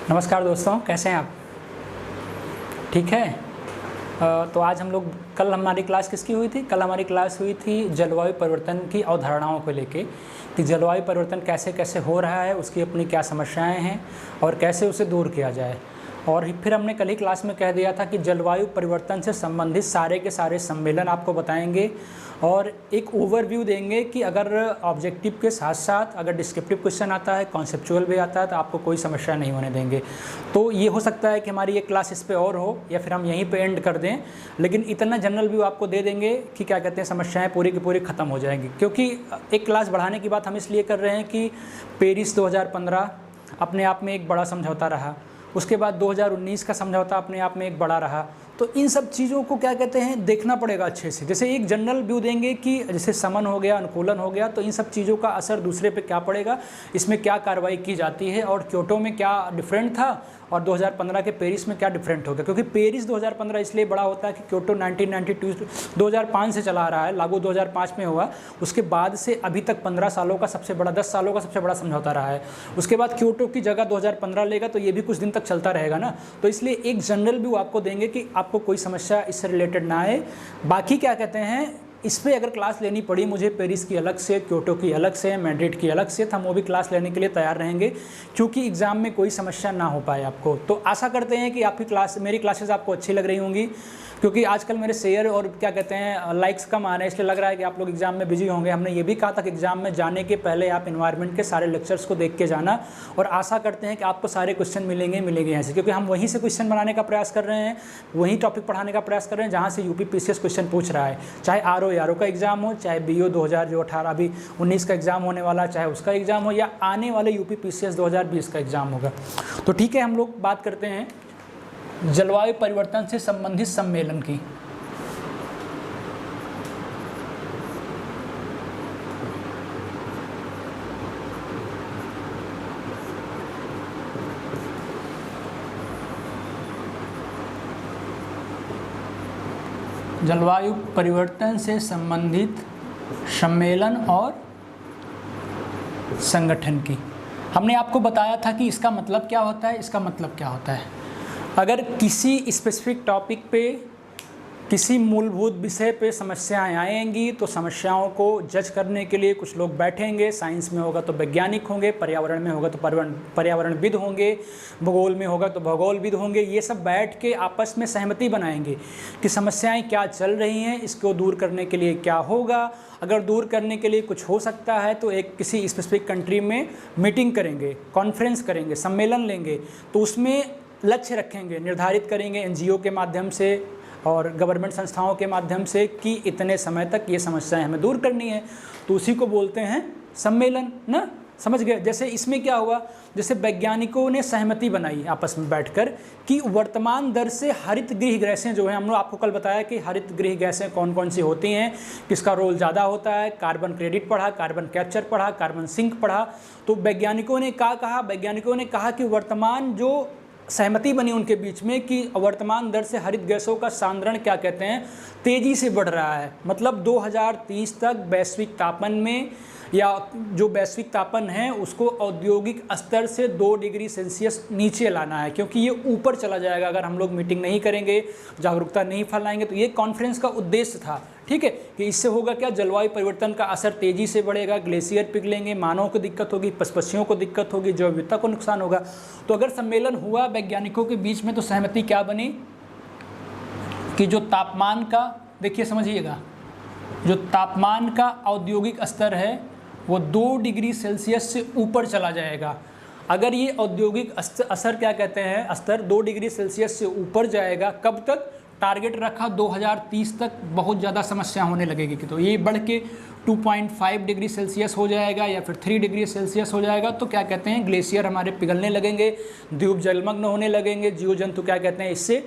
नमस्कार दोस्तों, कैसे हैं आप? ठीक है। तो आज हम लोग कल हमारी क्लास किसकी हुई थी? कल हमारी क्लास हुई थी जलवायु परिवर्तन की अवधारणाओं को लेके कि जलवायु परिवर्तन कैसे कैसे हो रहा है, उसकी अपनी क्या समस्याएं हैं और कैसे उसे दूर किया जाए। और फिर हमने कल ही क्लास में कह दिया था कि जलवायु परिवर्तन से संबंधित सारे के सारे सम्मेलन आपको बताएंगे और एक ओवरव्यू देंगे कि अगर ऑब्जेक्टिव के साथ साथ अगर डिस्क्रिप्टिव क्वेश्चन आता है, कॉन्सेप्चुअल भी आता है, तो आपको कोई समस्या नहीं होने देंगे। तो ये हो सकता है कि हमारी ये क्लास इस पे और हो या फिर हम यहीं पे एंड कर दें, लेकिन इतना जनरल व्यू आपको दे देंगे कि क्या कहते हैं, समस्याएं पूरी की पूरी ख़त्म हो जाएंगी। क्योंकि एक क्लास बढ़ाने की बात हम इसलिए कर रहे हैं कि पेरिस 2015 अपने आप में एक बड़ा समझौता रहा, उसके बाद 2019 का समझौता अपने आप में एक बड़ा रहा। तो इन सब चीज़ों को क्या कहते हैं, देखना पड़ेगा अच्छे से। जैसे एक जनरल व्यू देंगे कि जैसे समन हो गया, अनुकूलन हो गया, तो इन सब चीज़ों का असर दूसरे पे क्या पड़ेगा, इसमें क्या कार्रवाई की जाती है और क्योटो में क्या डिफरेंट था और 2015 के पेरिस में क्या डिफरेंट हो गया। क्योंकि पेरिस 2015 इसलिए बड़ा होता है कि क्योटो 1992 2005 से चला आ रहा है, लागू 2005 में हुआ। उसके बाद से अभी तक 15 सालों का सबसे बड़ा, 10 सालों का सबसे बड़ा समझौता रहा है। उसके बाद क्योटो की जगह 2015 लेगा, तो ये भी कुछ दिन तक चलता रहेगा ना। तो इसलिए एक जनरल व्यू आपको देंगे कि आपको कोई समस्या इससे रिलेटेड ना आए। बाकी क्या कहते हैं, इस पर अगर क्लास लेनी पड़ी मुझे, पेरिस की अलग से, क्योटो की अलग से, मैड्रिड की अलग से, तो हम वो भी क्लास लेने के लिए तैयार रहेंगे, क्योंकि एग्ज़ाम में कोई समस्या ना हो पाए आपको। तो आशा करते हैं कि आपकी क्लास, मेरी क्लासेस आपको अच्छी लग रही होंगी, क्योंकि आजकल मेरे शेयर और क्या कहते हैं लाइक्स कम आ रहे हैं, इसलिए लग रहा है कि आप लोग एग्जाम में बिजी होंगे। हमने ये भी कहा था कि एग्जाम में जाने के पहले आप एनवायरनमेंट के सारे लेक्चर्स को देख के जाना, और आशा करते हैं कि आपको सारे क्वेश्चन मिलेंगे यहाँ से, क्योंकि हम वहीं से क्वेश्चन बनाने का प्रयास कर रहे हैं, वहीं टॉपिक पढ़ाने का प्रयास कर रहे हैं जहाँ से यूपी पीसीएस क्वेश्चन पूछ रहा है। चाहे आरओ का एग्जाम हो, चाहे बीओ 2000 जो 18 अभी 19 का एग्जाम होने वाला, चाहे उसका एग्जाम हो, या आने वाले यूपी पीसीएस 2020 का एग्जाम होगा। तो ठीक है, हम लोग बात करते हैं जलवायु परिवर्तन से संबंधित सम्मेलन की। जलवायु परिवर्तन से संबंधित सम्मेलन और संगठन की। हमने आपको बताया था कि इसका मतलब क्या होता है। इसका मतलब क्या होता है, अगर किसी स्पेसिफिक टॉपिक पे, किसी मूलभूत विषय पे समस्याएं आएंगी, तो समस्याओं को जज करने के लिए कुछ लोग बैठेंगे। साइंस में होगा तो वैज्ञानिक होंगे, पर्यावरण में होगा तो पर्यावरणविद होंगे, भूगोल में होगा तो भूगोलविद होंगे। ये सब बैठ के आपस में सहमति बनाएंगे कि समस्याएं क्या चल रही हैं, इसको दूर करने के लिए क्या होगा। अगर दूर करने के लिए कुछ हो सकता है तो एक किसी स्पेसिफिक कंट्री में मीटिंग करेंगे, कॉन्फ्रेंस करेंगे, सम्मेलन लेंगे, तो उसमें लक्ष्य रखेंगे, निर्धारित करेंगे एनजीओ के माध्यम से और गवर्नमेंट संस्थाओं के माध्यम से कि इतने समय तक ये समस्याएं हमें दूर करनी है। तो उसी को बोलते हैं सम्मेलन ना, समझ गए। जैसे इसमें क्या हुआ, जैसे वैज्ञानिकों ने सहमति बनाई आपस में बैठकर कि वर्तमान दर से हरित गृह गैसें जो हैं, हम लोग आपको कल बताया कि हरित गृह गैसें कौन कौन सी होती हैं, किसका रोल ज़्यादा होता है। कार्बन क्रेडिट पढ़ा, कार्बन कैप्चर पढ़ा, कार्बन सिंक पढ़ा। तो वैज्ञानिकों ने क्या कहा, वैज्ञानिकों ने कहा कि वर्तमान जो सहमति बनी उनके बीच में कि वर्तमान दर से हरित गैसों का सांद्रण क्या कहते हैं, तेज़ी से बढ़ रहा है। मतलब 2030 तक वैश्विक तापन में, या जो वैश्विक तापन है उसको औद्योगिक स्तर से 2 डिग्री सेल्सियस नीचे लाना है, क्योंकि ये ऊपर चला जाएगा अगर हम लोग मीटिंग नहीं करेंगे, जागरूकता नहीं फैलाएंगे। तो ये कॉन्फ्रेंस का उद्देश्य था, ठीक है, कि इससे होगा क्या, जलवायु परिवर्तन का असर तेज़ी से बढ़ेगा, ग्लेशियर पिघलेंगे, मानव को दिक्कत होगी, पशुओं को दिक्कत होगी, जैव विविधता को नुकसान होगा। तो अगर सम्मेलन हुआ वैज्ञानिकों के बीच में, तो सहमति क्या बनी कि जो तापमान का, देखिए समझिएगा, जो तापमान का औद्योगिक स्तर है वो 2 डिग्री सेल्सियस से ऊपर चला जाएगा। अगर ये औद्योगिक असर क्या कहते हैं, स्तर 2 डिग्री सेल्सियस से ऊपर जाएगा, कब तक टारगेट रखा, 2030 तक बहुत ज़्यादा समस्या होने लगेगी। कि तो ये बढ़ के 2.5 डिग्री सेल्सियस हो जाएगा या फिर 3 डिग्री सेल्सियस हो जाएगा। तो क्या कहते हैं, ग्लेशियर हमारे पिघलने लगेंगे, द्वीप जलमग्न होने लगेंगे, जीव जंतु क्या कहते हैं, इससे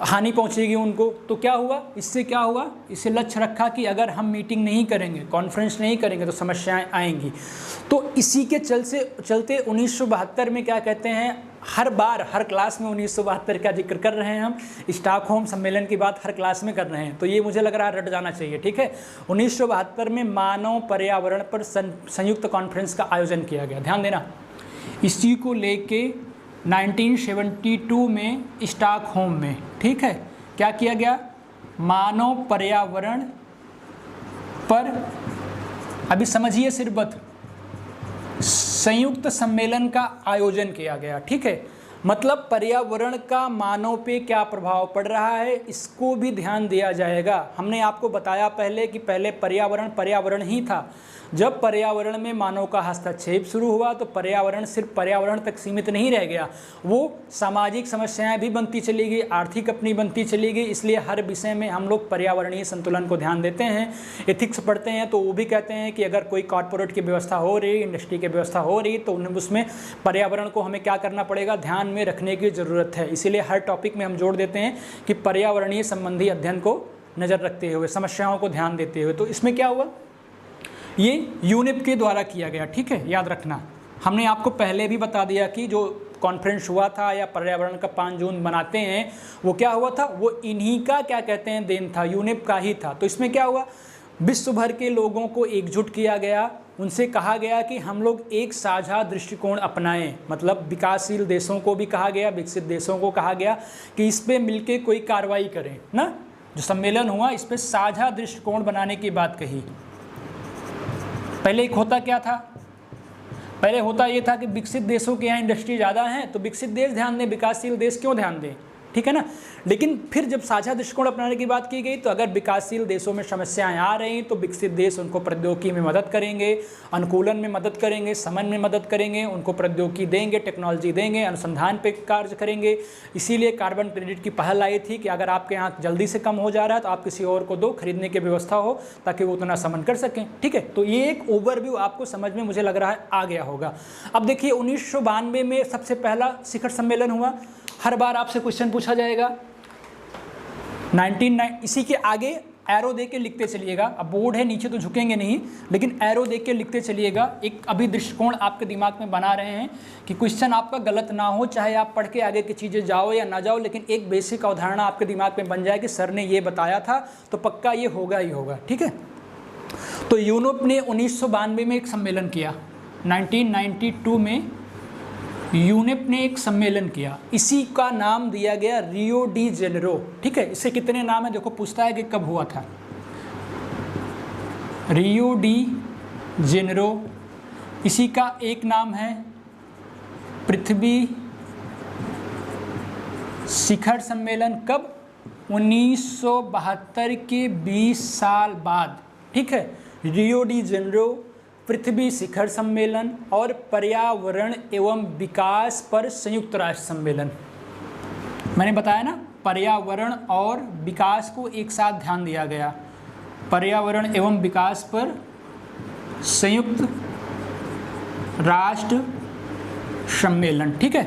हानि पहुंचेगी उनको। तो क्या हुआ, इससे क्या हुआ, इससे लक्ष्य रखा कि अगर हम मीटिंग नहीं करेंगे, कॉन्फ्रेंस नहीं करेंगे, तो समस्याएं आएंगी। तो इसी के चलते 1972 में क्या कहते हैं, हर बार हर क्लास में 1972 का जिक्र कर रहे हैं हम, स्टॉकहोम सम्मेलन की बात हर क्लास में कर रहे हैं, तो ये मुझे लग रहा है रट जाना चाहिए, ठीक है। 1972 में मानव पर्यावरण पर संयुक्त कॉन्फ्रेंस का आयोजन किया गया। ध्यान देना, इसी को लेके 1972 में स्टॉकहोम में, ठीक है, क्या किया गया, मानव पर्यावरण पर, अभी समझिए सिर्बत, संयुक्त सम्मेलन का आयोजन किया गया, ठीक है। मतलब पर्यावरण का मानव पे क्या प्रभाव पड़ रहा है इसको भी ध्यान दिया जाएगा। हमने आपको बताया पहले कि पहले पर्यावरण ही था। जब पर्यावरण में मानव का हस्तक्षेप शुरू हुआ तो पर्यावरण सिर्फ पर्यावरण तक सीमित नहीं रह गया, वो सामाजिक समस्याएं भी बनती चली गई, आर्थिक अपनी बनती चली गई। इसलिए हर विषय में हम लोग पर्यावरणीय संतुलन को ध्यान देते हैं। एथिक्स पढ़ते हैं तो वो भी कहते हैं कि अगर कोई कॉर्पोरेट की व्यवस्था हो रही, इंडस्ट्री की व्यवस्था हो रही, तो उसमें पर्यावरण को हमें क्या करना पड़ेगा, ध्यान में रखने की ज़रूरत है। इसीलिए हर टॉपिक में हम जोड़ देते हैं कि पर्यावरणीय संबंधी अध्ययन को नज़र रखते हुए, समस्याओं को ध्यान देते हुए। तो इसमें क्या हुआ, ये यूनिप के द्वारा किया गया, ठीक है, याद रखना। हमने आपको पहले भी बता दिया कि जो कॉन्फ्रेंस हुआ था या पर्यावरण का 5 जून मनाते हैं वो क्या हुआ था, वो इन्हीं का क्या कहते हैं देन था, यूनिप का ही था। तो इसमें क्या हुआ, विश्व भर के लोगों को एकजुट किया गया, उनसे कहा गया कि हम लोग एक साझा दृष्टिकोण अपनाएं। मतलब विकासशील देशों को भी कहा गया, विकसित देशों को कहा गया कि इस पर मिलकर कोई कार्रवाई करें ना। जो सम्मेलन हुआ इस पर साझा दृष्टिकोण बनाने की बात कही। पहले एक होता क्या था, पहले होता ये था कि विकसित देशों के यहाँ इंडस्ट्री ज़्यादा हैं तो विकसित देश ध्यान दें, विकासशील देश क्यों ध्यान दें, ठीक है ना। लेकिन फिर जब साझा दृष्टिकोण अपनाने की बात की गई तो अगर विकासशील देशों में समस्याएं आ रही तो विकसित देश उनको प्रौद्योगिकी में मदद करेंगे, अनुकूलन में मदद करेंगे, समन में मदद करेंगे, उनको प्रौद्योगिकी देंगे, टेक्नोलॉजी देंगे, अनुसंधान पे कार्य करेंगे। इसीलिए कार्बन क्रेडिट की पहल आई थी कि अगर आपके यहाँ जल्दी से कम हो जा रहा है तो आप किसी और को दो, खरीदने की व्यवस्था हो ताकि वो उतना समन कर सकें, ठीक है। तो ये एक ओवरव्यू आपको समझ में मुझे लग रहा है आ गया होगा। अब देखिए 1992 में सबसे पहला शिखर सम्मेलन हुआ। हर बार आपसे क्वेश्चन पूछा जाएगा 19 इसी के आगे एरो दे के लिखते चलिएगा। अब बोर्ड है नीचे तो झुकेंगे नहीं, लेकिन एरो दे के लिखते चलिएगा। एक अभी दृष्टिकोण आपके दिमाग में बना रहे हैं कि क्वेश्चन आपका गलत ना हो, चाहे आप पढ़ के आगे की चीज़ें जाओ या ना जाओ, लेकिन एक बेसिक अवधारणा आपके दिमाग में बन जाए कि सर ने ये बताया था तो पक्का ये होगा ही होगा, ठीक है। तो यूरोप ने 1992 में एक सम्मेलन किया, 1992 में यूनेप ने एक सम्मेलन किया, इसी का नाम दिया गया रियो डी जेनेरो, ठीक है। इससे कितने नाम है देखो, पूछता है कि कब हुआ था। रियो डी जेनेरो, इसी का एक नाम है पृथ्वी शिखर सम्मेलन। कब, 1972 के 20 साल बाद, ठीक है। रियो डी जेनेरो, पृथ्वी शिखर सम्मेलन और पर्यावरण एवं विकास पर संयुक्त राष्ट्र सम्मेलन। मैंने बताया ना, पर्यावरण और विकास को एक साथ ध्यान दिया गया। पर्यावरण एवं विकास पर संयुक्त राष्ट्र सम्मेलन, ठीक है।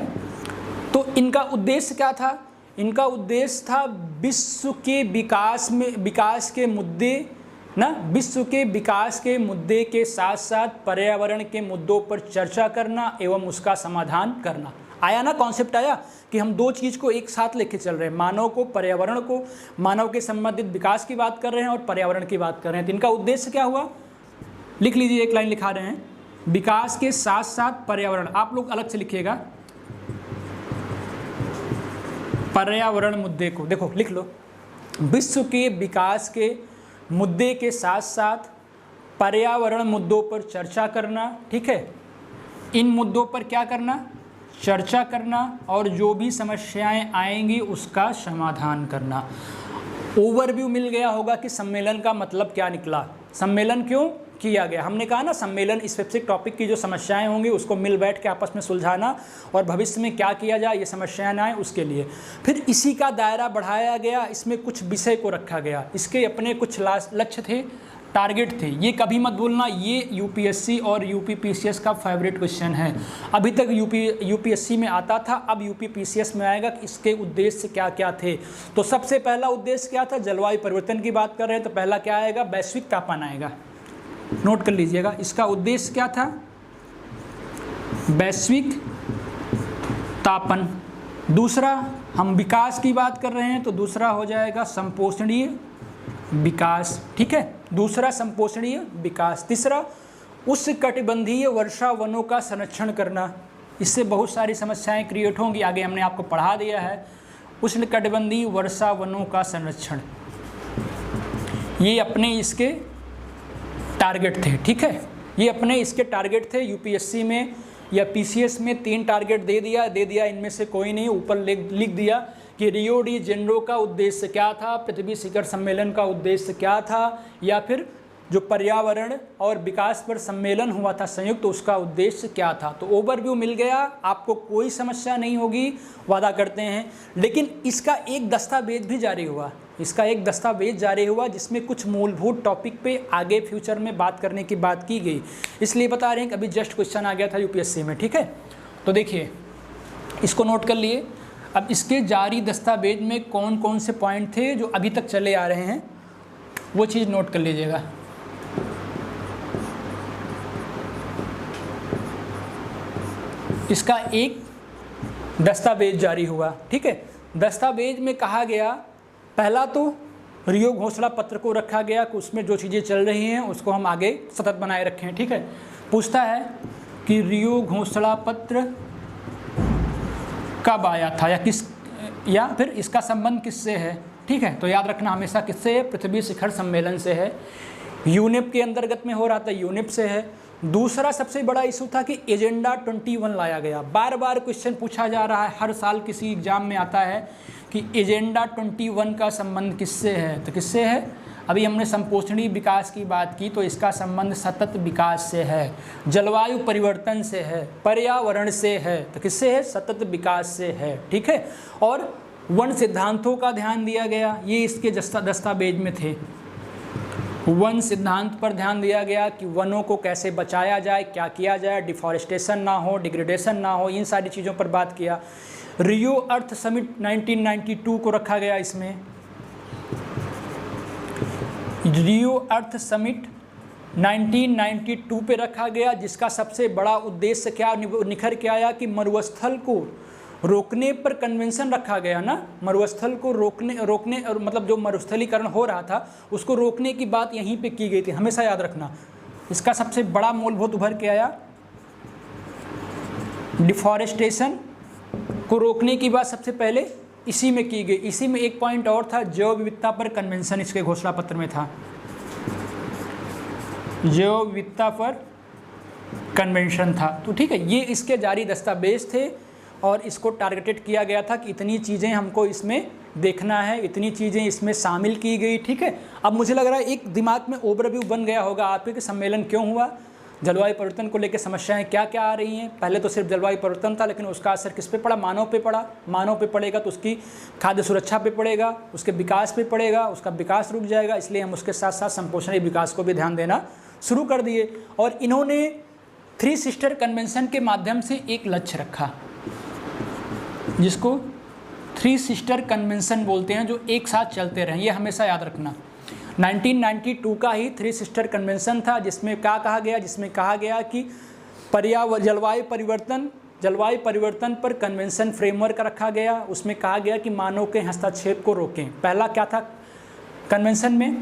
तो इनका उद्देश्य क्या था, इनका उद्देश्य था विश्व के विकास के मुद्दे ना, विश्व के विकास के मुद्दे के साथ साथ पर्यावरण के मुद्दों पर चर्चा करना एवं उसका समाधान करना। आया ना, कॉन्सेप्ट आया कि हम दो चीज़ को एक साथ लेके चल रहे हैं, मानव को, पर्यावरण को, मानव के संबंधित विकास की बात कर रहे हैं और पर्यावरण की बात कर रहे हैं। तो इनका उद्देश्य क्या हुआ, लिख लीजिए, एक लाइन लिखा रहे हैं, विकास के साथ साथ पर्यावरण। आप लोग अलग से लिखिएगा पर्यावरण मुद्दे को, देखो लिख लो, विश्व के विकास के मुद्दे के साथ साथ पर्यावरण मुद्दों पर चर्चा करना, ठीक है। इन मुद्दों पर क्या करना, चर्चा करना और जो भी समस्याएं आएंगी उसका समाधान करना। ओवरव्यू मिल गया होगा कि सम्मेलन का मतलब क्या निकला, सम्मेलन क्यों किया गया। हमने कहा ना, सम्मेलन स्पेसिफिक टॉपिक की जो समस्याएं होंगी उसको मिल बैठ के आपस में सुलझाना और भविष्य में क्या किया जाए, ये समस्याएं ना आए उसके लिए। फिर इसी का दायरा बढ़ाया गया, इसमें कुछ विषय को रखा गया, इसके अपने कुछ लक्ष्य थे, टारगेट थे। ये कभी मत भूलना, ये यूपीएससी और यूपीपीसीएस का फेवरेट क्वेश्चन है। अभी तक यूपीएससी में आता था, अब यूपीपीसीएस में आएगा कि इसके उद्देश्य क्या क्या थे। तो सबसे पहला उद्देश्य क्या था, जलवायु परिवर्तन की बात कर रहे हैं तो पहला क्या आएगा, वैश्विक तापमान आएगा, नोट कर लीजिएगा। इसका उद्देश्य क्या था, वैश्विक तापन। दूसरा, हम विकास की बात कर रहे हैं तो दूसरा हो जाएगा संपोषणीय विकास, ठीक है, दूसरा संपोषणीय विकास। तीसरा, उष्णकटिबंधीय वर्षा वनों का संरक्षण करना, इससे बहुत सारी समस्याएं क्रिएट होंगी, आगे हमने आपको पढ़ा दिया है। उष्णकटिबंधीय वर्षा वनों का संरक्षण, ये अपने इसके टारगेट थे, ठीक है, ये अपने इसके टारगेट थे। यूपीएससी में या पीसीएस में 3 टारगेट दे दिया, इनमें से कोई नहीं। ऊपर लिख दिया कि रियो डी जेनेरो का उद्देश्य क्या था, पृथ्वी शिखर सम्मेलन का उद्देश्य क्या था, या फिर जो पर्यावरण और विकास पर सम्मेलन हुआ था संयुक्त, उसका उद्देश्य क्या था। तो ओवरव्यू मिल गया, आपको कोई समस्या नहीं होगी, वादा करते हैं। लेकिन इसका एक दस्तावेज भी जारी हुआ, जिसमें कुछ मूलभूत टॉपिक पे आगे फ्यूचर में बात करने की बात की गई, इसलिए बता रहे हैं कि अभी जस्ट क्वेश्चन आ गया था यूपीएससी में, ठीक है। तो देखिए, इसको नोट कर लिए। अब इसके जारी दस्तावेज में कौन कौन से पॉइंट थे जो अभी तक चले आ रहे हैं, वो चीज़ नोट कर लीजिएगा। इसका एक दस्तावेज जारी हुआ, ठीक है। दस्तावेज में कहा गया, पहला तो रियो घोषणा पत्र को रखा गया कि उसमें जो चीज़ें चल रही हैं उसको हम आगे सतत बनाए रखें, ठीक है। पूछता है कि रियो घोषणा पत्र कब आया था या फिर इसका संबंध किससे है, ठीक है। तो याद रखना हमेशा किससे है, पृथ्वी शिखर सम्मेलन से है। यूनेप के अंतर्गत में हो रहा था, यूनेप से है। दूसरा सबसे बड़ा इशू था कि एजेंडा 21 लाया गया। बार बार क्वेश्चन पूछा जा रहा है, हर साल किसी एग्जाम में आता है कि एजेंडा 21 का संबंध किससे है, तो किससे है। अभी हमने संपोषणीय विकास की बात की, तो इसका संबंध सतत विकास से है, जलवायु परिवर्तन से है, पर्यावरण से है, तो किससे है, सतत विकास से है, ठीक है। और वन सिद्धांतों का ध्यान दिया गया, ये इसके दस्तावेज में थे। वन सिद्धांत पर ध्यान दिया गया कि वनों को कैसे बचाया जाए, क्या किया जाए, डिफॉरेस्टेशन ना हो, डिग्रेडेशन ना हो, इन सारी चीज़ों पर बात किया। रियो अर्थ समिट 1992 को रखा गया, इसमें रियो अर्थ समिट 1992 पे रखा गया, जिसका सबसे बड़ा उद्देश्य क्या निखर के आया कि मरुस्थल को रोकने पर कन्वेंशन रखा गया ना, मरुस्थल को रोकने और मतलब जो मरुस्थलीकरण हो रहा था उसको रोकने की बात यहीं पे की गई थी, हमेशा याद रखना। इसका सबसे बड़ा मूलभूत उभर के आया, डिफॉरेस्टेशन को रोकने की बात सबसे पहले इसी में की गई। इसी में एक पॉइंट और था, जैव विविधता पर कन्वेंशन इसके घोषणा पत्र में था, जैव विविधता पर कन्वेंशन था। तो ठीक है, ये इसके जारी दस्तावेज थे और इसको टारगेटेड किया गया था कि इतनी चीज़ें हमको इसमें देखना है, इतनी चीज़ें इसमें शामिल की गई, ठीक है। अब मुझे लग रहा है एक दिमाग में ओवरव्यू बन गया होगा आपके कि सम्मेलन क्यों हुआ, जलवायु परिवर्तन को लेकर समस्याएं क्या क्या आ रही हैं। पहले तो सिर्फ जलवायु परिवर्तन था, लेकिन उसका असर किस पे पड़ा, मानव पे पड़ा। मानव पे पड़ेगा तो उसकी खाद्य सुरक्षा पे पड़ेगा, उसके विकास पे पड़ेगा, उसका विकास रुक जाएगा। इसलिए हम उसके साथ साथ संपोषणीय विकास को भी ध्यान देना शुरू कर दिए। और इन्होंने 3 सिस्टर कन्वेंशन के माध्यम से एक लक्ष्य रखा, जिसको 3 सिस्टर कन्वेंशन बोलते हैं, जो एक साथ चलते रहें, ये हमेशा याद रखना। 1992 का ही 3 सिस्टर कन्वेंशन था, जिसमें क्या कहा गया, जिसमें कहा गया कि जलवायु परिवर्तन पर कन्वेंशन फ्रेमवर्क रखा गया। उसमें कहा गया कि मानव के हस्तक्षेप को रोकें। पहला क्या था कन्वेंशन में,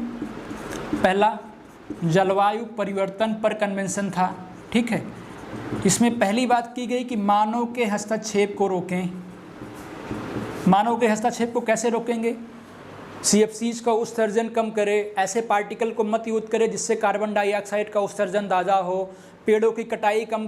पहला जलवायु परिवर्तन पर कन्वेंशन था, ठीक है। इसमें पहली बात की गई कि मानव के हस्तक्षेप को रोकें। मानव के हस्तक्षेप को कैसे रोकेंगे, CFCs का उत्सर्जन कम करे, ऐसे पार्टिकल को मत यूज करे जिससे कार्बन डाइऑक्साइड का उत्सर्जन ज़्यादा हो, पेड़ों की कटाई कम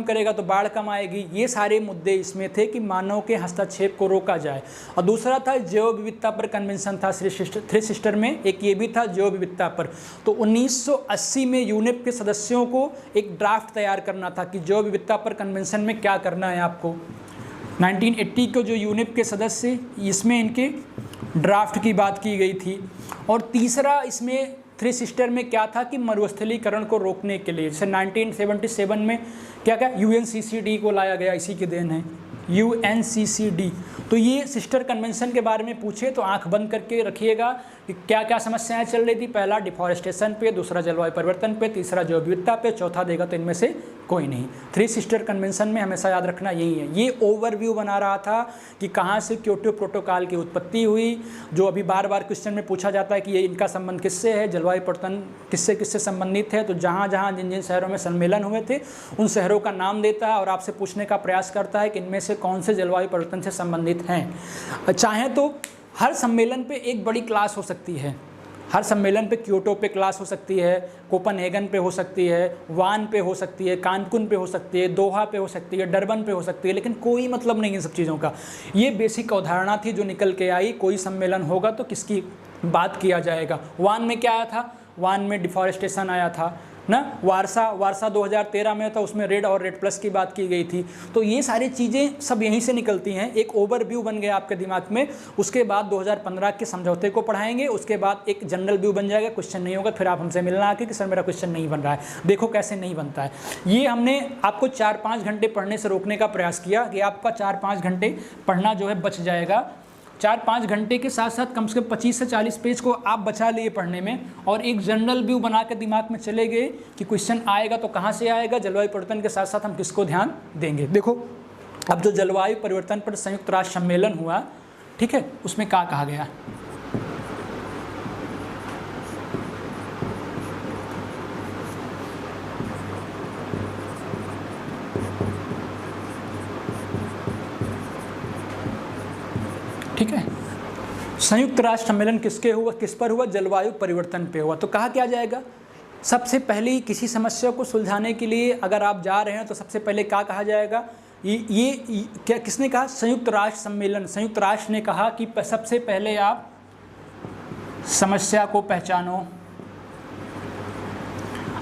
करेगा तो बाढ़ कम आएगी। ये सारे मुद्दे इसमें थे कि मानव के हस्तक्षेप को रोका जाए। और दूसरा था जैव विविधता पर कन्वेंशन था 3 सिस्टर में, एक ये भी था जैव विविधता पर। तो 1980 में यूनेप के सदस्यों को एक ड्राफ्ट तैयार करना था कि जैव विविधता पर कन्वेंशन में क्या करना है आपको। 1980 को जो यूनेप के सदस्य, इसमें इनके ड्राफ्ट की बात की गई थी। और तीसरा इसमें 3 सिस्टर में क्या था कि मरुस्थलीकरण को रोकने के लिए, जैसे 1977 में क्या UNCCD को लाया गया, इसी की देन है UNCCD। तो ये सिस्टर कन्वेंशन के बारे में पूछे तो आंख बंद करके रखिएगा कि क्या क्या समस्याएं चल रही थी। पहला डिफॉरेस्टेशन पे, दूसरा जलवायु परिवर्तन पे, तीसरा जैव विविधता पे, चौथा देगा तो इनमें से कोई नहीं। थ्री सिस्टर कन्वेंशन में हमेशा याद रखना यही है। ये ओवरव्यू बना रहा था कि कहाँ से क्योटो प्रोटोकॉल की उत्पत्ति हुई, जो अभी बार बार क्वेश्चन में पूछा जाता है कि ये इनका संबंध किससे है, जलवायु परिवर्तन किससे किससे संबंधित है। तो जहाँ जहाँ जिन जिन शहरों में सम्मेलन हुए थे उन शहरों का नाम देता है और आपसे पूछने का प्रयास करता है कि इनमें से कौन से जलवायु परिवर्तन से संबंधित हैं। चाहें तो हर सम्मेलन पे एक बड़ी क्लास हो सकती है, हर सम्मेलन पे क्योटो पे क्लास हो सकती है, कोपनहेगन पे हो सकती है, वान पे हो सकती है, कानकुन पे हो सकती है, दोहा पे हो सकती है, डरबन पे हो सकती है, लेकिन कोई मतलब नहीं इन सब चीज़ों का। ये बेसिक अवधारणा थी जो निकल के आई, कोई सम्मेलन होगा तो किसकी बात किया जाएगा। वान में क्या आया था, वान में डिफॉरेस्टेशन आया था ना, वारसा 2013 में था, उसमें रेड और रेड प्लस की बात की गई थी। तो ये सारी चीज़ें सब यहीं से निकलती हैं, एक ओवरव्यू बन गया आपके दिमाग में। उसके बाद 2015 के समझौते को पढ़ाएंगे, उसके बाद एक जनरल व्यू बन जाएगा, क्वेश्चन नहीं होगा, फिर आप हमसे मिलना आके कि सर मेरा क्वेश्चन नहीं बन रहा है। देखो कैसे नहीं बनता है। ये हमने आपको 4-5 घंटे पढ़ने से रोकने का प्रयास किया कि आपका 4-5 घंटे पढ़ना जो है बच जाएगा। 4-5 घंटे के साथ साथ कम से कम 25 से 40 पेज को आप बचा लिए पढ़ने में, और एक जनरल व्यू बना के दिमाग में चले गए कि क्वेश्चन आएगा तो कहाँ से आएगा, जलवायु परिवर्तन के साथ साथ हम किसको ध्यान देंगे। देखो अब जो जलवायु परिवर्तन पर संयुक्त राष्ट्र सम्मेलन हुआ, ठीक है, उसमें क्या कहा गया। ठीक है, संयुक्त राष्ट्र सम्मेलन किसके हुआ, किस पर हुआ, जलवायु परिवर्तन पे हुआ। तो कहा क्या जाएगा, सबसे पहले किसी समस्या को सुलझाने के लिए अगर आप जा रहे हैं तो सबसे पहले क्या कहा जाएगा, ये क्या किसने कहा, संयुक्त राष्ट्र सम्मेलन, संयुक्त राष्ट्र ने कहा कि सबसे पहले आप समस्या को पहचानो।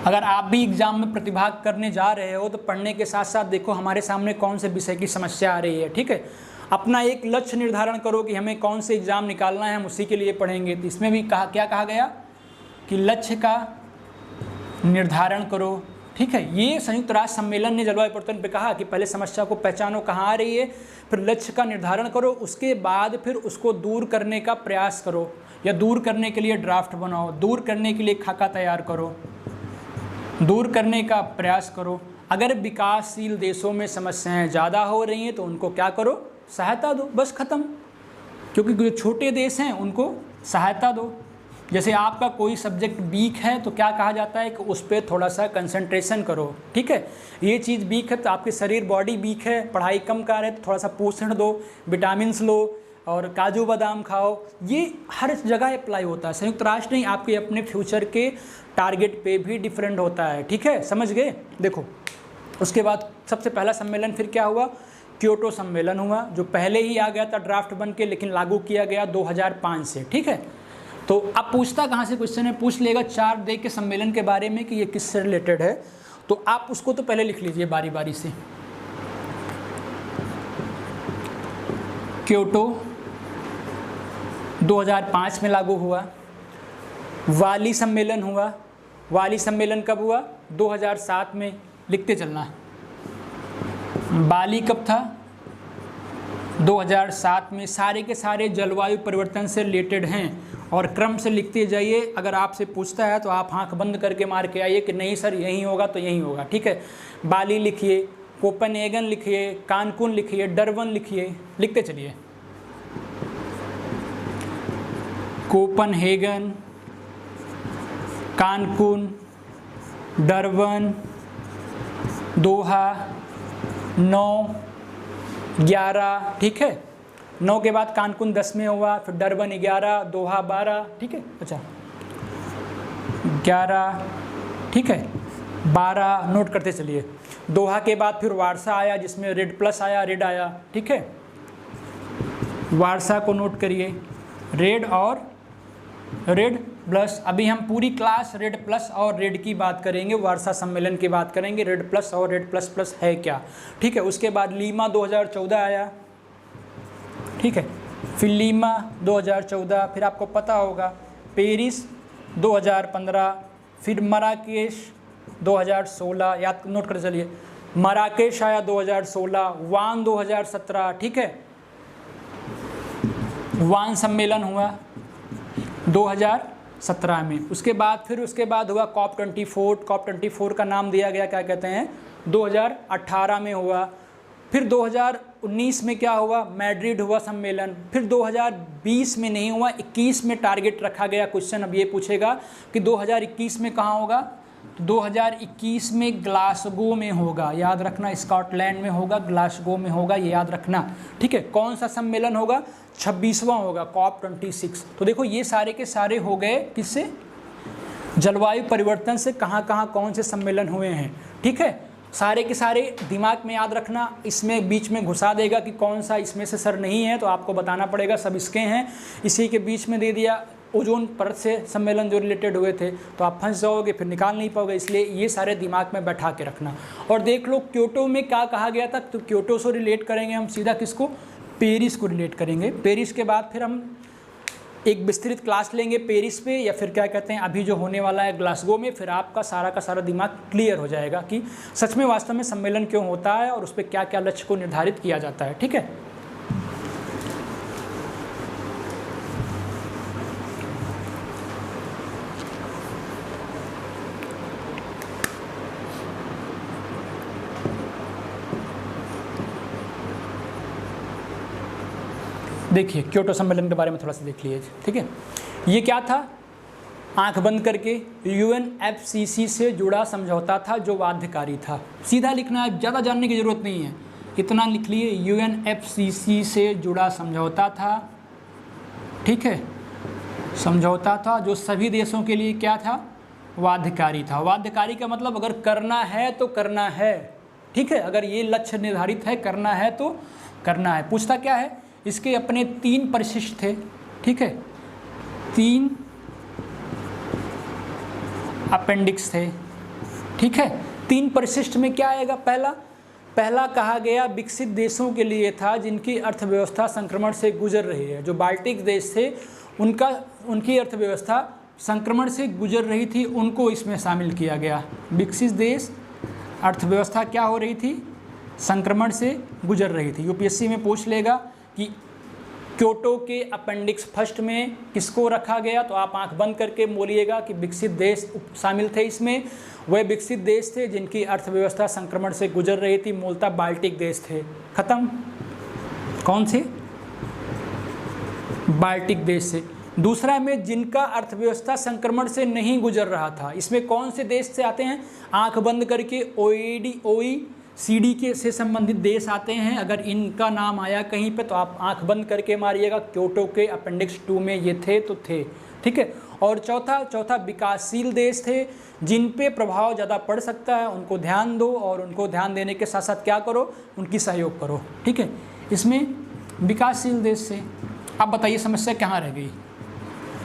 अगर आप भी एग्जाम में प्रतिभाग करने जा रहे हो तो पढ़ने के साथ साथ देखो हमारे सामने कौन से विषय की समस्या आ रही है। ठीक है, अपना एक लक्ष्य निर्धारण करो कि हमें कौन से एग्ज़ाम निकालना है, हम उसी के लिए पढ़ेंगे। तो इसमें भी क्या कहा गया कि लक्ष्य का निर्धारण करो। ठीक है, ये संयुक्त राष्ट्र सम्मेलन ने जलवायु परिवर्तन पे कहा कि पहले समस्या को पहचानो कहाँ आ रही है, फिर लक्ष्य का निर्धारण करो, उसके बाद फिर उसको दूर करने का प्रयास करो या दूर करने के लिए ड्राफ्ट बनाओ, दूर करने के लिए खाका तैयार करो, दूर करने का प्रयास करो। अगर विकासशील देशों में समस्याएं ज़्यादा हो रही हैं तो उनको क्या करो, सहायता दो, बस ख़त्म। क्योंकि जो छोटे देश हैं उनको सहायता दो। जैसे आपका कोई सब्जेक्ट वीक है तो क्या कहा जाता है कि उस पर थोड़ा सा कंसंट्रेशन करो। ठीक है, ये चीज़ वीक है तो आपके शरीर बॉडी वीक है, पढ़ाई कम कर रहे है तो थोड़ा सा पोषण दो, विटामिन्स लो और काजू बादाम खाओ। ये हर जगह अप्लाई होता है। संयुक्त राष्ट्र नहीं, आपके अपने फ्यूचर के टारगेट पे भी डिफरेंट होता है। ठीक है, समझ गए। देखो उसके बाद सबसे पहला सम्मेलन फिर क्या हुआ, क्योटो सम्मेलन हुआ, जो पहले ही आ गया था ड्राफ्ट बन के, लेकिन लागू किया गया 2005 से। ठीक है, तो अब पूछता कहाँ से क्वेश्चन है, पूछ लेगा 4 डे के सम्मेलन के बारे में कि ये किससे रिलेटेड है। तो आप उसको तो पहले लिख लीजिए बारी बारी से। क्योटो 2005 में लागू हुआ। वाली सम्मेलन हुआ, वाली सम्मेलन कब हुआ, 2007 में। लिखते चलना। बाली कब था, 2007 में। सारे के सारे जलवायु परिवर्तन से रिलेटेड हैं और क्रम से लिखते जाइए। अगर आपसे पूछता है तो आप आंख बंद करके मार के आइए कि नहीं सर यही होगा तो यही होगा। ठीक है, बाली लिखिए, कोपनहेगन लिखिए, कानकुन लिखिए, डरबन लिखिए, लिखते चलिए। कोपनहेगन, कानकुन, डरबन, दोहा, 9, 11। ठीक है, 9 के बाद कानकुन 10 में हुआ, फिर डरबन 11, दोहा 12। ठीक है, अच्छा 11, ठीक है 12 नोट करते चलिए। दोहा के बाद फिर वारसा आया जिसमें रेड प्लस आया, रेड आया। ठीक है, वारसा को नोट करिए, रेड और रेड प्लस। अभी हम पूरी क्लास रेड प्लस और रेड की बात करेंगे, वारसा सम्मेलन की बात करेंगे, रेड प्लस और रेड प्लस प्लस है क्या। ठीक है, उसके बाद लीमा 2014 आया। ठीक है, फिर लीमा 2014, फिर आपको पता होगा पेरिस 2015, फिर मराकेश 2016, याद नोट कर चलिए। मराकेश आया 2016, वान 2017। ठीक है, वान सम्मेलन हुआ 2017 में। उसके बाद हुआ COP24। COP24 का नाम दिया गया, क्या कहते हैं, 2018 में हुआ। फिर 2019 में क्या हुआ, मैड्रिड हुआ सम्मेलन। फिर 2020 में नहीं हुआ, 21 में टारगेट रखा गया। क्वेश्चन अब ये पूछेगा कि 2021 में कहाँ होगा, तो 2021 में ग्लासगो में होगा। याद रखना, स्कॉटलैंड में होगा, ग्लासगो में होगा, ये याद रखना, ठीक है। कौन सा सम्मेलन होगा, 26वां होगा, COP26। तो देखो ये सारे के सारे हो गए किससे, जलवायु परिवर्तन से कहाँ कहाँ कौन से सम्मेलन हुए हैं, ठीक है। सारे के सारे दिमाग में याद रखना। इसमें बीच में घुसा देगा कि कौन सा इसमें से सर नहीं है, तो आपको बताना पड़ेगा सब इसके हैं। इसी के बीच में दे दिया ओजोन परत से सम्मेलन जो रिलेटेड हुए थे, तो आप फंस जाओगे, फिर निकाल नहीं पाओगे। इसलिए ये सारे दिमाग में बैठा के रखना। और देख लो क्योटो में क्या कहा गया था, तो क्योटो से रिलेट करेंगे हम सीधा किसको, पेरिस को रिलेट करेंगे। पेरिस के बाद फिर हम एक विस्तृत क्लास लेंगे पेरिस पे, या फिर क्या कहते हैं अभी जो होने वाला है ग्लासगो में। फिर आपका सारा का सारा दिमाग क्लियर हो जाएगा कि सच में वास्तव में सम्मेलन क्यों होता है और उस पर क्या क्या लक्ष्य को निर्धारित किया जाता है, ठीक है। देखिए क्योटो सम्मेलन के बारे में थोड़ा सा देख लीजिए, ठीक है। ये क्या था, आंख बंद करके UNFCCC से जुड़ा समझौता था जो बाध्यकारी था। सीधा लिखना है, ज़्यादा जानने की ज़रूरत नहीं है, इतना लिख लिए, UNFCCC से जुड़ा समझौता था, ठीक है। समझौता था जो सभी देशों के लिए क्या था, बाध्यकारी था। बाध्यकारी का मतलब अगर करना है तो करना है, ठीक है। अगर ये लक्ष्य निर्धारित है, करना है तो करना है। पूछता क्या है, इसके अपने 3 परिशिष्ट थे, ठीक है, 3 अपेंडिक्स थे, ठीक है। 3 परिशिष्ट में क्या आएगा, पहला कहा गया विकसित देशों के लिए था जिनकी अर्थव्यवस्था संक्रमण से गुजर रही है। जो बाल्टिक देश थे उनकी अर्थव्यवस्था संक्रमण से गुजर रही थी, उनको इसमें शामिल किया गया। विकसित देश अर्थव्यवस्था क्या हो रही थी, संक्रमण से गुजर रही थी। UPSC में पूछ लेगा कि क्योटो के अपेंडिक्स फर्स्ट में किसको रखा गया, तो आप आंख बंद करके बोलिएगा कि विकसित देश शामिल थे इसमें। वह विकसित देश थे जिनकी अर्थव्यवस्था संक्रमण से गुजर रही थी, मूलतः बाल्टिक देश थे। खत्म। कौन से, बाल्टिक देश से। दूसरा में जिनका अर्थव्यवस्था संक्रमण से नहीं गुजर रहा था, इसमें कौन से देश से आते हैं, आंख बंद करके OECD के से संबंधित देश आते हैं। अगर इनका नाम आया कहीं पे तो आप आंख बंद करके मारिएगा, क्योटो के अपेंडिक्स 2 में ये थे तो थे, ठीक है। और चौथा विकासशील देश थे जिन पे प्रभाव ज़्यादा पड़ सकता है, उनको ध्यान दो, और उनको ध्यान देने के साथ साथ क्या करो, उनकी सहयोग करो, ठीक है। इसमें विकासशील देश से। अब बताइए समस्या कहाँ रह गई,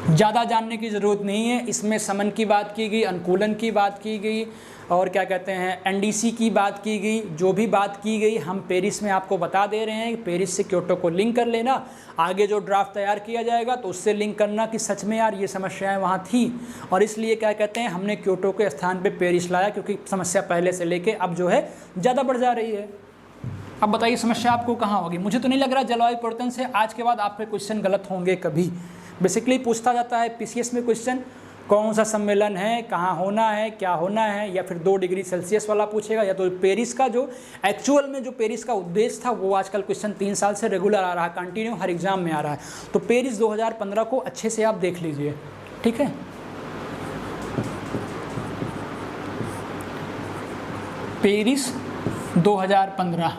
ज़्यादा जानने की ज़रूरत नहीं है। इसमें समन की बात की गई, अनुकूलन की बात की गई, और क्या कहते हैं NDC की बात की गई। जो भी बात की गई हम पेरिस में आपको बता दे रहे हैं। पेरिस से क्योटो को लिंक कर लेना, आगे जो ड्राफ्ट तैयार किया जाएगा तो उससे लिंक करना कि सच में यार ये समस्याएं वहाँ थी, और इसलिए क्या कहते हैं हमने क्योटो के स्थान पे पेरिस लाया, क्योंकि समस्या पहले से लेके अब जो है ज़्यादा बढ़ जा रही है। अब बताइए समस्या आपको कहाँ होगी। मुझे तो नहीं लग रहा जलवायु परिवर्तन से आज के बाद आपके क्वेश्चन गलत होंगे कभी। बेसिकली पूछता जाता है PCS में क्वेश्चन, कौन सा सम्मेलन है, कहाँ होना है, क्या होना है, या फिर 2 डिग्री सेल्सियस वाला पूछेगा, या तो पेरिस का जो एक्चुअल में जो पेरिस का उद्देश्य था वो आजकल क्वेश्चन 3 साल से रेगुलर आ रहा है, कंटिन्यू हर एग्जाम में आ रहा है। तो पेरिस 2015 को अच्छे से आप देख लीजिए, ठीक है। पेरिस 2015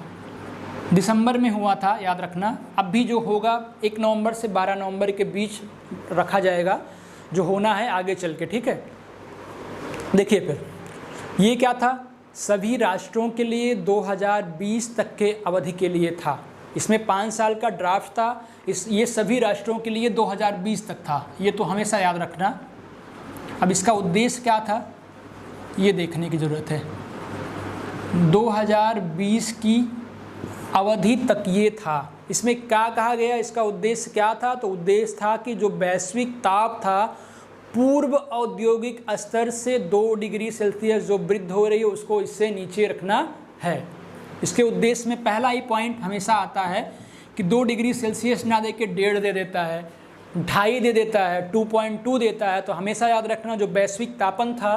दिसंबर में हुआ था, याद रखना। अब भी जो होगा 1 नवंबर से 12 नवंबर के बीच रखा जाएगा, जो होना है आगे चल के, ठीक है। देखिए फिर ये क्या था, सभी राष्ट्रों के लिए 2020 तक के अवधि के लिए था। इसमें 5 साल का ड्राफ्ट था, ये सभी राष्ट्रों के लिए 2020 तक था, ये तो हमेशा याद रखना। अब इसका उद्देश्य क्या था ये देखने की ज़रूरत है। 2020 की अवधि तक ये था। इसमें क्या कहा गया, इसका उद्देश्य क्या था, तो उद्देश्य था कि जो वैश्विक ताप था पूर्व औद्योगिक स्तर से 2 डिग्री सेल्सियस जो वृद्धि हो रही है उसको इससे नीचे रखना है। इसके उद्देश्य में पहला ही पॉइंट हमेशा आता है कि 2 डिग्री सेल्सियस ना दे के 1.5 दे देता है, 2.5 दे देता है, 2.2 देता है। तो हमेशा याद रखना जो वैश्विक तापन था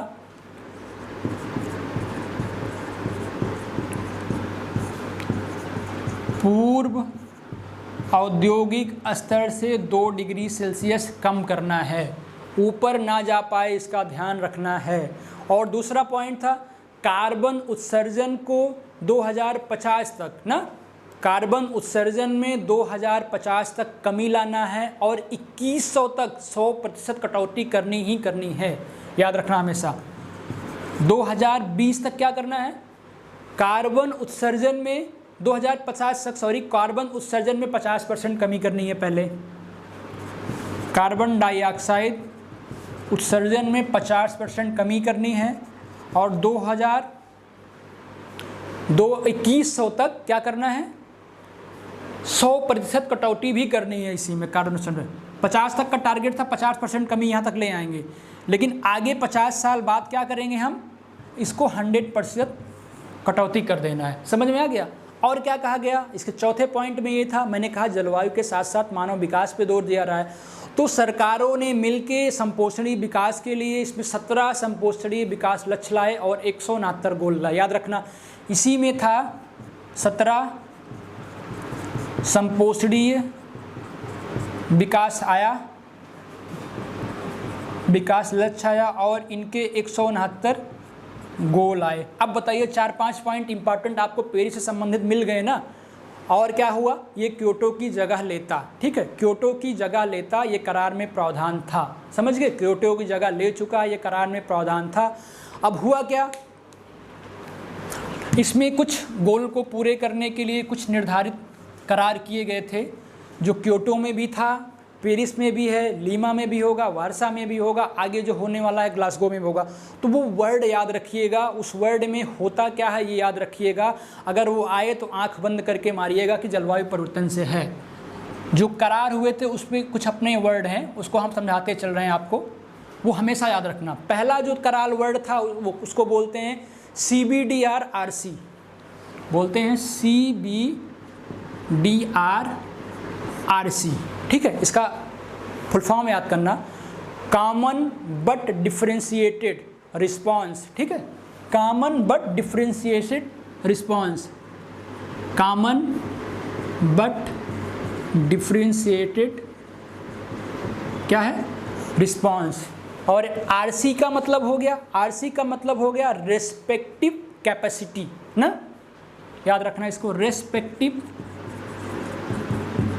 पूर्व औद्योगिक स्तर से 2 डिग्री सेल्सियस कम करना है, ऊपर ना जा पाए इसका ध्यान रखना है। और दूसरा पॉइंट था कार्बन उत्सर्जन को 2050 तक ना, कार्बन उत्सर्जन में 2050 तक कमी लाना है और 2100 तक 100% कटौती करनी ही करनी है, याद रखना हमेशा। 2020 तक क्या करना है, कार्बन उत्सर्जन में 2050 तक कार्बन उत्सर्जन में 50% कमी करनी है पहले, कार्बन डाइऑक्साइड उत्सर्जन में 50% कमी करनी है और 2100 तक क्या करना है, 100% कटौती भी करनी है इसी में। कार्बन उत्सर्जन 50 तक का टारगेट था, 50% कमी यहाँ तक ले आएंगे, लेकिन आगे 50 साल बाद क्या करेंगे हम, इसको 100% कटौती कर देना है। समझ में आ गया। और क्या कहा गया इसके चौथे पॉइंट में, ये था मैंने कहा जलवायु के साथ साथ मानव विकास पे जोर दिया रहा है, तो सरकारों ने मिलके संपोषणीय विकास के लिए इसमें 17 संपोषणीय विकास लक्ष्य लाए और 169 गोल लाए, याद रखना। इसी में था 17 संपोषणीय विकास आया, विकास लक्ष्य आया और इनके 169 गोल आए। अब बताइए 4-5 पॉइंट इंपॉर्टेंट आपको पेरिस से संबंधित मिल गए ना। और क्या हुआ, ये क्योटो की जगह लेता, ठीक है, क्योटो की जगह लेता, ये करार में प्रावधान था, समझ गए, क्योटो की जगह ले चुका, ये करार में प्रावधान था। अब हुआ क्या, इसमें कुछ गोल को पूरे करने के लिए कुछ निर्धारित करार किए गए थे, जो क्योटो में भी था, पेरिस में भी है, लीमा में भी होगा, वारसा में भी होगा, आगे जो होने वाला है ग्लासगो में भी होगा। तो वो वर्ड याद रखिएगा, उस वर्ड में होता क्या है ये याद रखिएगा। अगर वो आए तो आंख बंद करके मारिएगा कि जलवायु परिवर्तन से है। जो करार हुए थे उसमें कुछ अपने वर्ड हैं, उसको हम समझाते चल रहे हैं आपको, वो हमेशा याद रखना। पहला जो करार वर्ड था वो उसको बोलते हैं CBDRRC, बोलते हैं CBDRRC, ठीक है। इसका फुल फॉर्म याद करना, कॉमन बट डिफरेंशिएटेड रिस्पॉन्स, ठीक है, common but differentiated response, common but differentiated क्या है, रिस्पॉन्स। और RC का मतलब हो गया, RC का मतलब हो गया रेस्पेक्टिव कैपेसिटी ना, याद रखना इसको, रेस्पेक्टिव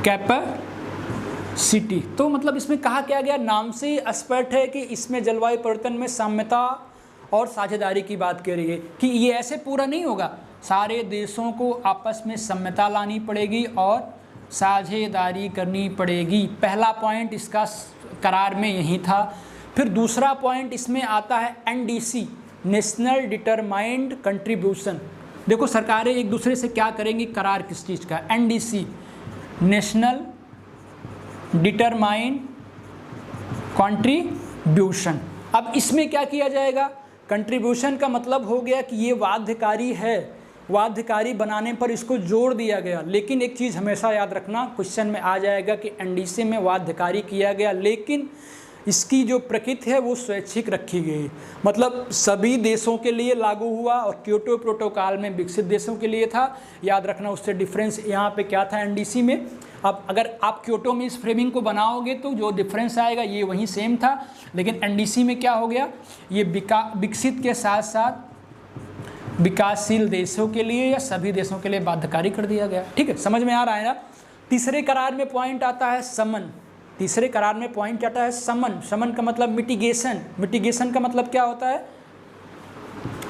कैपेसिटी। तो मतलब इसमें कहा क्या गया, नाम से ही स्पष्ट है कि इसमें जलवायु परिवर्तन में साम्यता और साझेदारी की बात कर रही है कि ये ऐसे पूरा नहीं होगा, सारे देशों को आपस में साम्यता लानी पड़ेगी और साझेदारी करनी पड़ेगी। पहला पॉइंट इसका करार में यही था। फिर दूसरा पॉइंट इसमें आता है NDC, नेशनल डिटरमाइंड कंट्रीब्यूशन। देखो सरकारें एक दूसरे से क्या करेंगी, करार किस चीज़ का, NDC, नेशनल डिटरमाइंड कंट्रीब्यूशन। अब इसमें क्या किया जाएगा, कंट्रीब्यूशन का मतलब हो गया कि ये बाध्यकारी है, बाध्यकारी बनाने पर इसको जोड़ दिया गया। लेकिन एक चीज़ हमेशा याद रखना, क्वेश्चन में आ जाएगा कि NDC में बाध्यकारी किया गया, लेकिन इसकी जो प्रकृति है वो स्वैच्छिक रखी गई, मतलब सभी देशों के लिए लागू हुआ और क्योटो प्रोटोकॉल में विकसित देशों के लिए था। याद रखना उससे डिफरेंस यहाँ पे क्या था NDC में। अब अगर आप क्योटो में इस फ्रेमिंग को बनाओगे तो जो डिफरेंस आएगा ये वही सेम था, लेकिन NDC में क्या हो गया, ये विकसित के साथ साथ विकासशील देशों के लिए या सभी देशों के लिए बाध्यकारी कर दिया गया। ठीक है, समझ में आ रहा है ना। तीसरे करार में पॉइंट आता है समन। तीसरे करार में पॉइंट आता है समन। समन का मतलब मिटिगेशन। मिटिगेशन का मतलब क्या होता है,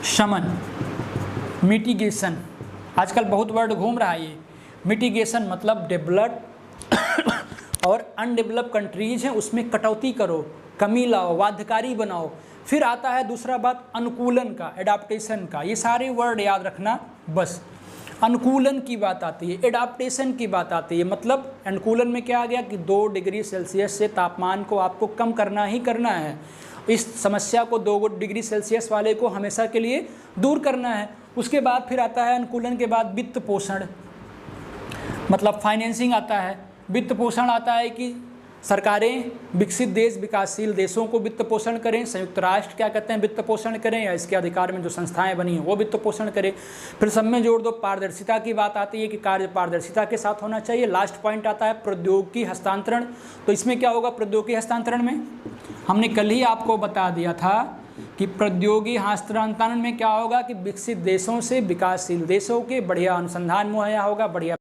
शमन, मिटिगेशन। आजकल बहुत वर्ड घूम रहा है ये। मिटिगेशन मतलब डेवलप्ड और अनडेवलप्ड कंट्रीज हैं उसमें कटौती करो, कमी लाओ, बाध्यकारी बनाओ। फिर आता है दूसरा बात अनुकूलन का, एडाप्टेशन का। ये सारे वर्ड याद रखना बस। अनुकूलन की बात आती है, एडाप्टेशन की बात आती है। मतलब अनुकूलन में क्या आ गया कि 2 डिग्री सेल्सियस से तापमान को आपको कम करना ही करना है। इस समस्या को 2 डिग्री सेल्सियस वाले को हमेशा के लिए दूर करना है। उसके बाद फिर आता है अनुकूलन के बाद वित्त पोषण, मतलब फाइनेंसिंग आता है। वित्त पोषण आता है कि सरकारें विकसित देश विकासशील देशों को वित्त पोषण करें, संयुक्त राष्ट्र क्या कहते हैं वित्त पोषण करें, या इसके अधिकार में जो संस्थाएं बनी हैं वो वित्त पोषण करें। फिर सब में जोड़ दो, पारदर्शिता की बात आती है कि कार्य पारदर्शिता के साथ होना चाहिए। लास्ट पॉइंट आता है प्रौद्योगिकी हस्तांतरण। तो इसमें क्या होगा प्रौद्योगिकी हस्तांतरण में, हमने कल ही आपको बता दिया था कि प्रौद्योगिकी हस्तांतरण में क्या होगा कि विकसित देशों से विकासशील देशों के बढ़िया अनुसंधान मुहैया होगा, बढ़िया